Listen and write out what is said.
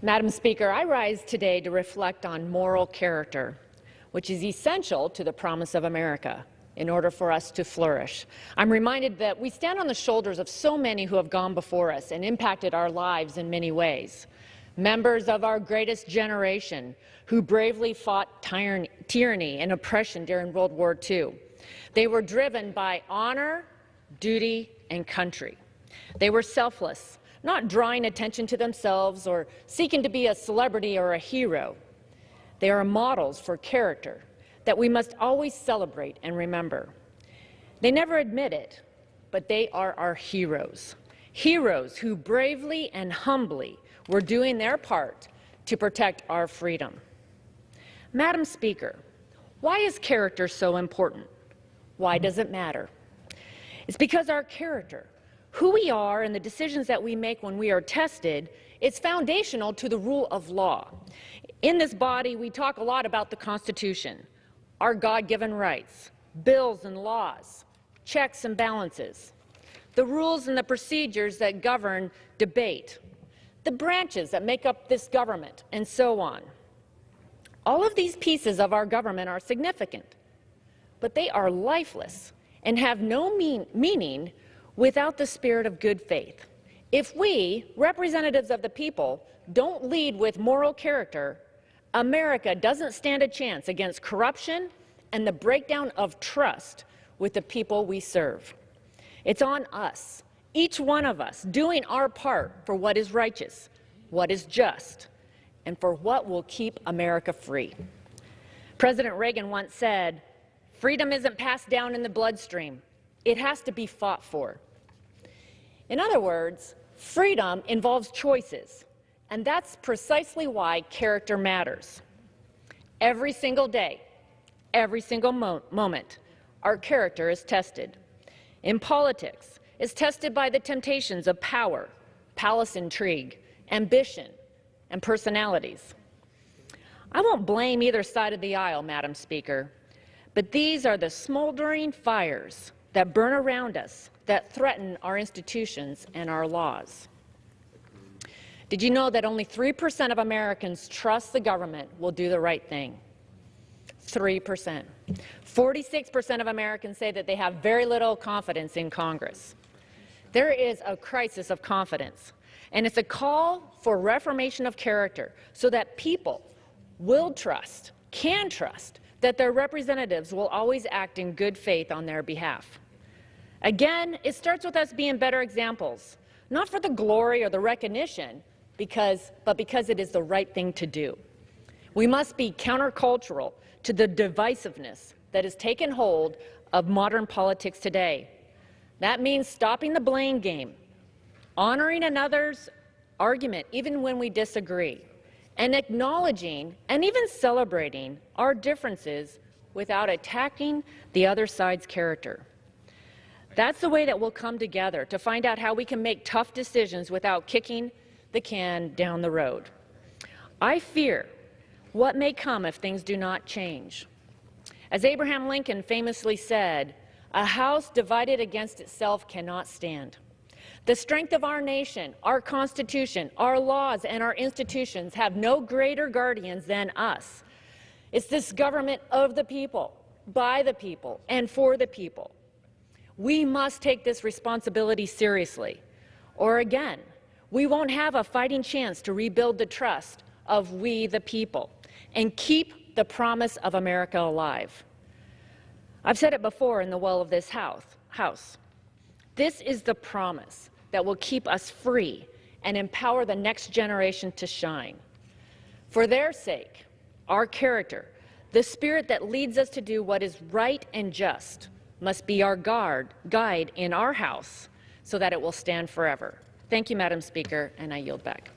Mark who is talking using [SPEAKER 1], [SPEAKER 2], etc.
[SPEAKER 1] Madam Speaker, I rise today to reflect on moral character, which is essential to the promise of America in order for us to flourish. I'm reminded that we stand on the shoulders of so many who have gone before us and impacted our lives in many ways. Members of our greatest generation who bravely fought tyranny and oppression during World War II. They were driven by honor, duty, and country. They were selfless, not drawing attention to themselves or seeking to be a celebrity or a hero. They are models for character that we must always celebrate and remember. They never admit it, but they are our heroes. Heroes who bravely and humbly were doing their part to protect our freedom. Madam Speaker, why is character so important? Why does it matter? It's because our character, who we are and the decisions that we make when we are tested, it's foundational to the rule of law. In this body, we talk a lot about the Constitution, our God-given rights, bills and laws, checks and balances, the rules and the procedures that govern debate, the branches that make up this government, and so on. All of these pieces of our government are significant, but they are lifeless and have no meaning without the spirit of good faith. If we, representatives of the people, don't lead with moral character, America doesn't stand a chance against corruption and the breakdown of trust with the people we serve. It's on us, each one of us, doing our part for what is righteous, what is just, and for what will keep America free. President Reagan once said, "Freedom isn't passed down in the bloodstream. It has to be fought for." In other words, freedom involves choices, and that's precisely why character matters. Every single day, every single moment, our character is tested. In politics, it's tested by the temptations of power, palace intrigue, ambition, and personalities. I won't blame either side of the aisle, Madam Speaker, but these are the smoldering fires that burn around us, that threaten our institutions and our laws. Did you know that only 3% of Americans trust the government will do the right thing? 3%. 46% of Americans say that they have very little confidence in Congress. There is a crisis of confidence, and it's a call for reformation of character so that people will trust, can trust, that their representatives will always act in good faith on their behalf. Again, it starts with us being better examples, not for the glory or the recognition, but because it is the right thing to do. We must be countercultural to the divisiveness that has taken hold of modern politics today. That means stopping the blame game, honoring another's argument even when we disagree, and acknowledging and even celebrating our differences without attacking the other side's character. That's the way that we'll come together to find out how we can make tough decisions without kicking the can down the road. I fear what may come if things do not change. As Abraham Lincoln famously said, "A house divided against itself cannot stand." The strength of our nation, our Constitution, our laws, and our institutions have no greater guardians than us. It's this government of the people, by the people, and for the people. We must take this responsibility seriously, or again, we won't have a fighting chance to rebuild the trust of we the people and keep the promise of America alive. I've said it before in the well of this house. This is the promise that will keep us free and empower the next generation to shine. For their sake, our character, the spirit that leads us to do what is right and just, must be our guide in our House so that it will stand forever. Thank you, Madam Speaker, and I yield back.